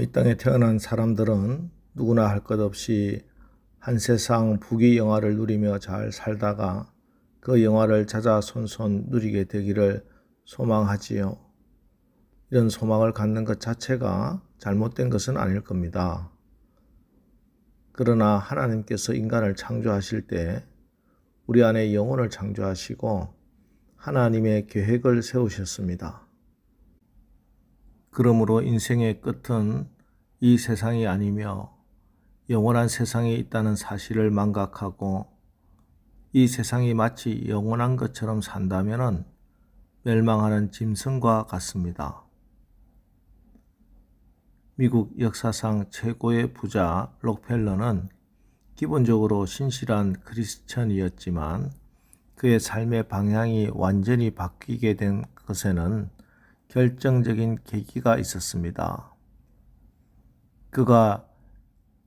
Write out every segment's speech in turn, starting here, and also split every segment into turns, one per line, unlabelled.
이 땅에 태어난 사람들은 누구나 할 것 없이 한 세상 부귀 영화를 누리며 잘 살다가 그 영화를 자자손손 누리게 되기를 소망하지요. 이런 소망을 갖는 것 자체가 잘못된 것은 아닐 겁니다. 그러나 하나님께서 인간을 창조하실 때 우리 안에 영혼을 창조하시고 하나님의 계획을 세우셨습니다. 그러므로 인생의 끝은 이 세상이 아니며 영원한 세상에 있다는 사실을 망각하고 이 세상이 마치 영원한 것처럼 산다면 멸망하는 짐승과 같습니다. 미국 역사상 최고의 부자 록펠러는 기본적으로 신실한 크리스천이었지만 그의 삶의 방향이 완전히 바뀌게 된 것에는 결정적인 계기가 있었습니다. 그가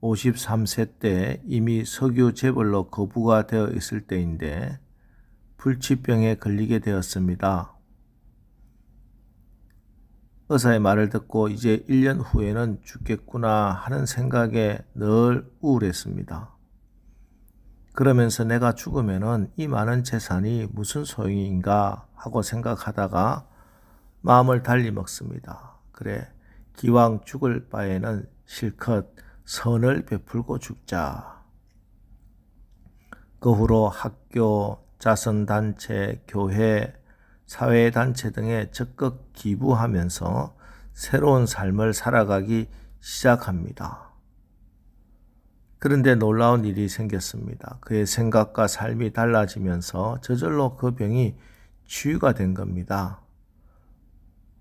53세 때 이미 석유 재벌로 거부가 되어 있을 때인데 불치병에 걸리게 되었습니다. 의사의 말을 듣고 이제 1년 후에는 죽겠구나 하는 생각에 늘 우울했습니다. 그러면서 내가 죽으면은 이 많은 재산이 무슨 소용인가 하고 생각하다가 마음을 달리 먹습니다. 그래, 기왕 죽을 바에는 실컷 선을 베풀고 죽자. 그 후로 학교, 자선단체, 교회, 사회단체 등에 적극 기부하면서 새로운 삶을 살아가기 시작합니다. 그런데 놀라운 일이 생겼습니다. 그의 생각과 삶이 달라지면서 저절로 그 병이 치유가 된 겁니다.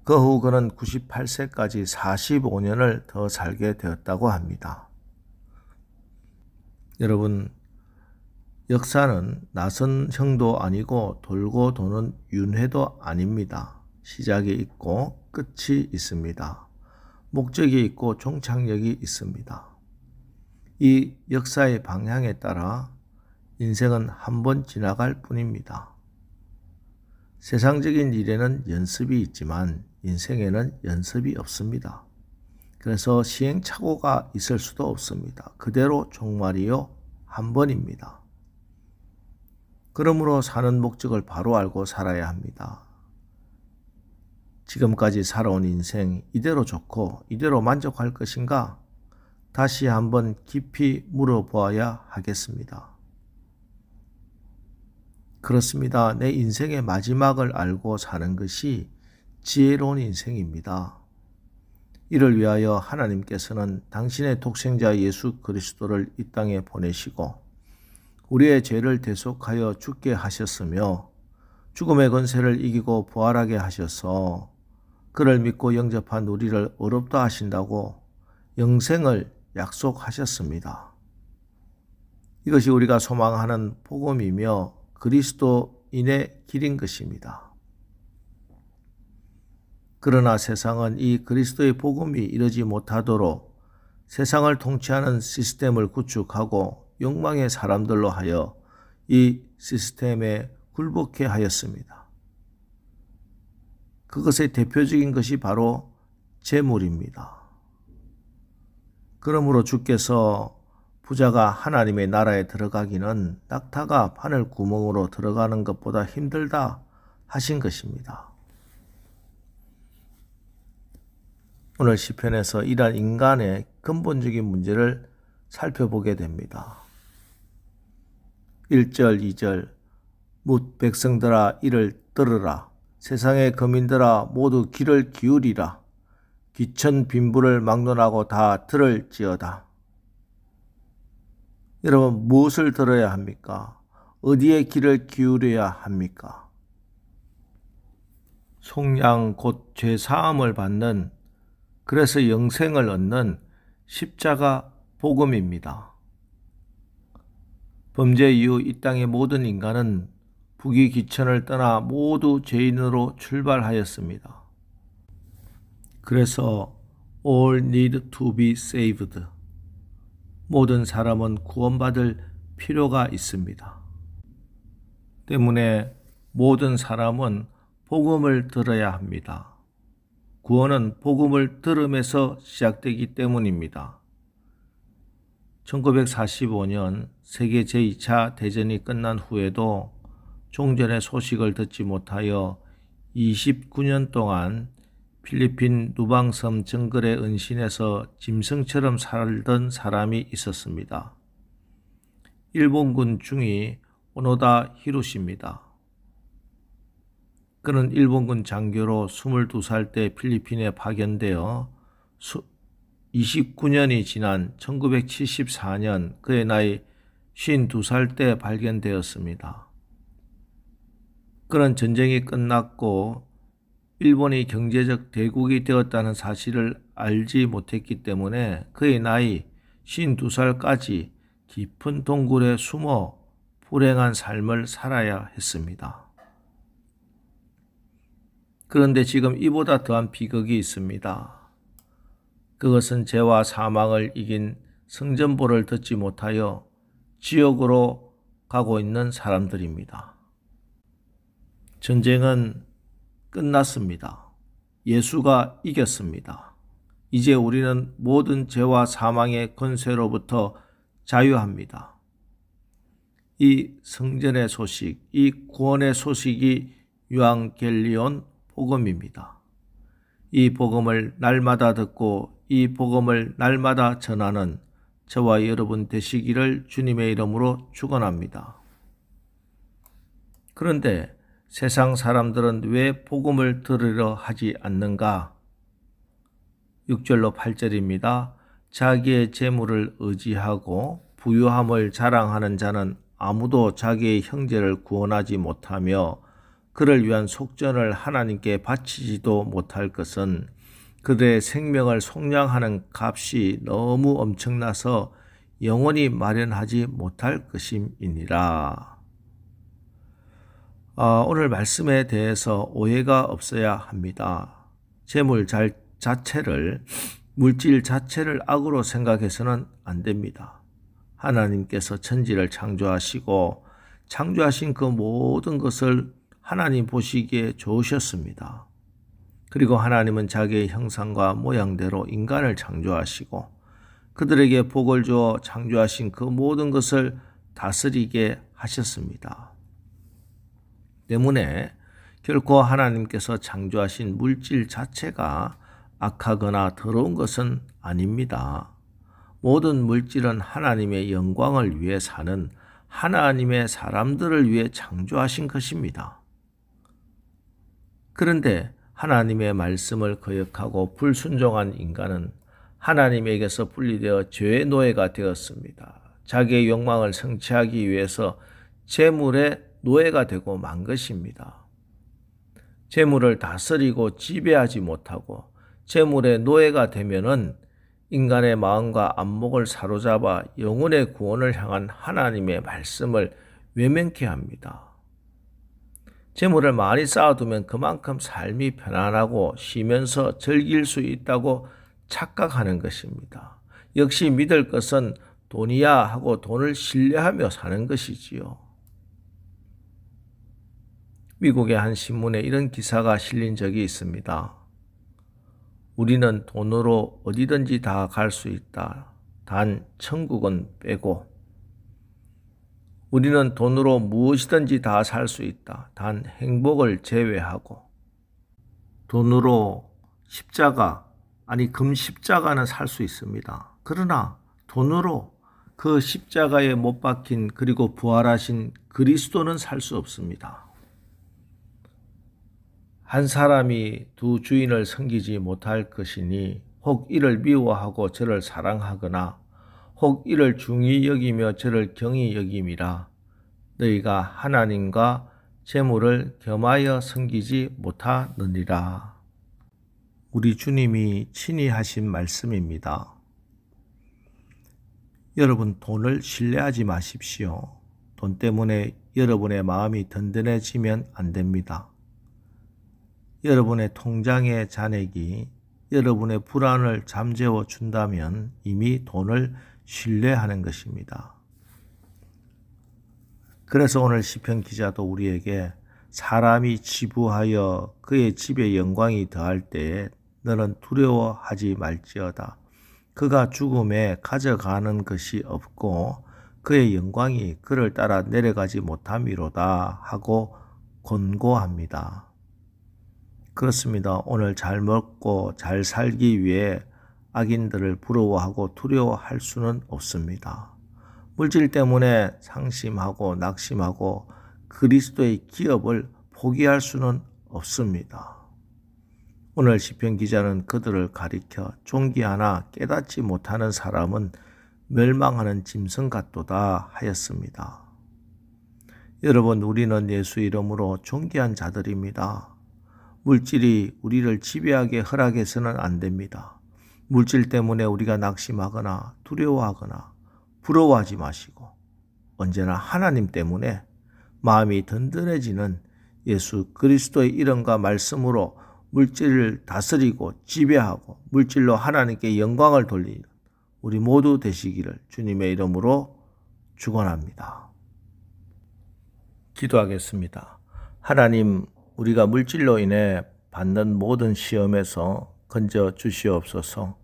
그 후 그는 98세까지 45년을 더 살게 되었다고 합니다. 여러분, 역사는 나선형도 아니고 돌고 도는 윤회도 아닙니다. 시작이 있고 끝이 있습니다. 목적이 있고 종착역이 있습니다. 이 역사의 방향에 따라 인생은 한 번 지나갈 뿐입니다. 세상적인 일에는 연습이 있지만 인생에는 연습이 없습니다. 그래서 시행착오가 있을 수도 없습니다. 그대로 종말이요 한 번입니다. 그러므로 사는 목적을 바로 알고 살아야 합니다. 지금까지 살아온 인생 이대로 좋고 이대로 만족할 것인가? 다시 한번 깊이 물어보아야 하겠습니다. 그렇습니다. 내 인생의 마지막을 알고 사는 것이 지혜로운 인생입니다. 이를 위하여 하나님께서는 당신의 독생자 예수 그리스도를 이 땅에 보내시고 우리의 죄를 대속하여 죽게 하셨으며 죽음의 권세를 이기고 부활하게 하셔서 그를 믿고 영접한 우리를 의롭다 하신다고 영생을 약속하셨습니다. 이것이 우리가 소망하는 복음이며 그리스도인의 길인 것입니다. 그러나 세상은 이 그리스도의 복음이 이르지 못하도록 세상을 통치하는 시스템을 구축하고 욕망의 사람들로 하여 이 시스템에 굴복해 하였습니다. 그것의 대표적인 것이 바로 재물입니다. 그러므로 주께서 부자가 하나님의 나라에 들어가기는 낙타가 바늘 구멍으로 들어가는 것보다 힘들다 하신 것입니다. 오늘 시편에서 이러한 인간의 근본적인 문제를 살펴보게 됩니다. 1절, 2절 뭇 백성들아 이를 들으라. 세상의 거민들아 모두 귀를 기울이라. 귀천 빈부를 막론하고 다 들을지어다. 여러분, 무엇을 들어야 합니까? 어디에 귀를 기울여야 합니까? 속량 곧 죄사함을 받는, 그래서 영생을 얻는 십자가 복음입니다. 범죄 이후 이 땅의 모든 인간은 부귀 귀천을 떠나 모두 죄인으로 출발하였습니다. 그래서 all need to be saved. 모든 사람은 구원받을 필요가 있습니다. 때문에 모든 사람은 복음을 들어야 합니다. 구원은 복음을 들음에서 시작되기 때문입니다. 1945년 세계 제2차 대전이 끝난 후에도 종전의 소식을 듣지 못하여 29년 동안 필리핀 누방섬 정글의 은신에서 짐승처럼 살던 사람이 있었습니다. 일본군 중위 오노다 히로시입니다. 그는 일본군 장교로 22살 때 필리핀에 파견되어 29년이 지난 1974년 그의 나이 52살 때 발견되었습니다. 그는 전쟁이 끝났고 일본이 경제적 대국이 되었다는 사실을 알지 못했기 때문에 그의 나이 52살까지 깊은 동굴에 숨어 불행한 삶을 살아야 했습니다. 그런데 지금 이보다 더한 비극이 있습니다. 그것은 죄와 사망을 이긴 성전보를 듣지 못하여 지옥으로 가고 있는 사람들입니다. 전쟁은 끝났습니다. 예수가 이겼습니다. 이제 우리는 모든 죄와 사망의 권세로부터 자유합니다. 이 성전의 소식, 이 구원의 소식이 유앙겔리온 복음입니다. 이 복음을 날마다 듣고 이 복음을 날마다 전하는 저와 여러분 되시기를 주님의 이름으로 축원합니다. 그런데 세상 사람들은 왜 복음을 들으려 하지 않는가? 6절로 8절입니다. 자기의 재물을 의지하고 부유함을 자랑하는 자는 아무도 자기의 형제를 구원하지 못하며 그를 위한 속전을 하나님께 바치지도 못할 것은 그들의 생명을 속량하는 값이 너무 엄청나서 영원히 마련하지 못할 것임이니라. 오늘 말씀에 대해서 오해가 없어야 합니다. 재물 자체를, 물질 자체를 악으로 생각해서는 안 됩니다. 하나님께서 천지를 창조하시고 창조하신 그 모든 것을 하나님 보시기에 좋으셨습니다. 그리고 하나님은 자기의 형상과 모양대로 인간을 창조하시고 그들에게 복을 주어 창조하신 그 모든 것을 다스리게 하셨습니다. 때문에 결코 하나님께서 창조하신 물질 자체가 악하거나 더러운 것은 아닙니다. 모든 물질은 하나님의 영광을 위해 사는 하나님의 사람들을 위해 창조하신 것입니다. 그런데 하나님의 말씀을 거역하고 불순종한 인간은 하나님에게서 분리되어 죄의 노예가 되었습니다. 자기의 욕망을 성취하기 위해서 재물의 노예가 되고 만 것입니다. 재물을 다스리고 지배하지 못하고 재물의 노예가 되면은 인간의 마음과 안목을 사로잡아 영혼의 구원을 향한 하나님의 말씀을 외면케 합니다. 재물을 많이 쌓아두면 그만큼 삶이 편안하고 쉬면서 즐길 수 있다고 착각하는 것입니다. 역시 믿을 것은 돈이야 하고 돈을 신뢰하며 사는 것이지요. 미국의 한 신문에 이런 기사가 실린 적이 있습니다. 우리는 돈으로 어디든지 다 갈 수 있다. 단 천국은 빼고. 우리는 돈으로 무엇이든지 다 살 수 있다. 단 행복을 제외하고. 돈으로 금십자가는 살 수 있습니다. 그러나 돈으로 그 십자가에 못 박힌 그리고 부활하신 그리스도는 살 수 없습니다. 한 사람이 두 주인을 섬기지 못할 것이니 혹 이를 미워하고 저를 사랑하거나 혹 이를 중히 여기며 저를 경히 여김이라. 너희가 하나님과 재물을 겸하여 섬기지 못하느니라. 우리 주님이 친히 하신 말씀입니다. 여러분, 돈을 신뢰하지 마십시오. 돈 때문에 여러분의 마음이 든든해지면 안 됩니다. 여러분의 통장의 잔액이 여러분의 불안을 잠재워 준다면 이미 돈을 신뢰하는 것입니다. 그래서 오늘 시편 기자도 우리에게 사람이 지부하여 그의 집에 영광이 더할 때에 너는 두려워하지 말지어다. 그가 죽음에 가져가는 것이 없고 그의 영광이 그를 따라 내려가지 못함이로다 하고 권고합니다. 그렇습니다. 오늘 잘 먹고 잘 살기 위해 악인들을 부러워하고 두려워할 수는 없습니다. 물질 때문에 상심하고 낙심하고 그리스도의 기업을 포기할 수는 없습니다. 오늘 시편 기자는 그들을 가리켜 존귀하나 깨닫지 못하는 사람은 멸망하는 짐승 같도다 하였습니다. 여러분, 우리는 예수 이름으로 존귀한 자들입니다. 물질이 우리를 지배하게 허락해서는 안 됩니다. 물질 때문에 우리가 낙심하거나 두려워하거나 부러워하지 마시고 언제나 하나님 때문에 마음이 든든해지는 예수 그리스도의 이름과 말씀으로 물질을 다스리고 지배하고 물질로 하나님께 영광을 돌리는 우리 모두 되시기를 주님의 이름으로 축원합니다. 기도하겠습니다. 하나님, 우리가 물질로 인해 받는 모든 시험에서 건져 주시옵소서.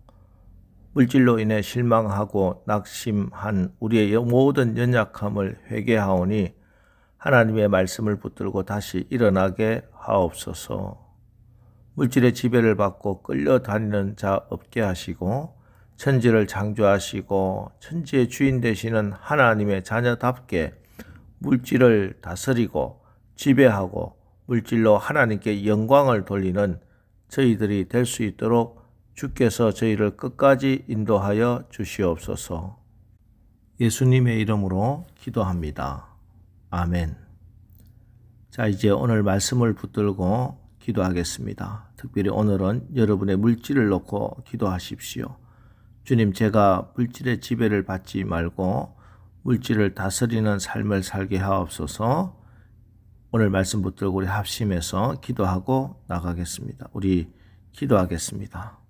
물질로 인해 실망하고 낙심한 우리의 모든 연약함을 회개하오니 하나님의 말씀을 붙들고 다시 일어나게 하옵소서. 물질의 지배를 받고 끌려다니는 자 없게 하시고 천지를 창조하시고 천지의 주인 되시는 하나님의 자녀답게 물질을 다스리고 지배하고 물질로 하나님께 영광을 돌리는 저희들이 될 수 있도록 주께서 저희를 끝까지 인도하여 주시옵소서. 예수님의 이름으로 기도합니다. 아멘. 자, 이제 오늘 말씀을 붙들고 기도하겠습니다. 특별히 오늘은 여러분의 물질을 놓고 기도하십시오. 주님, 제가 물질의 지배를 받지 말고 물질을 다스리는 삶을 살게 하옵소서. 오늘 말씀 붙들고 우리 합심해서 기도하고 나가겠습니다. 우리 기도하겠습니다.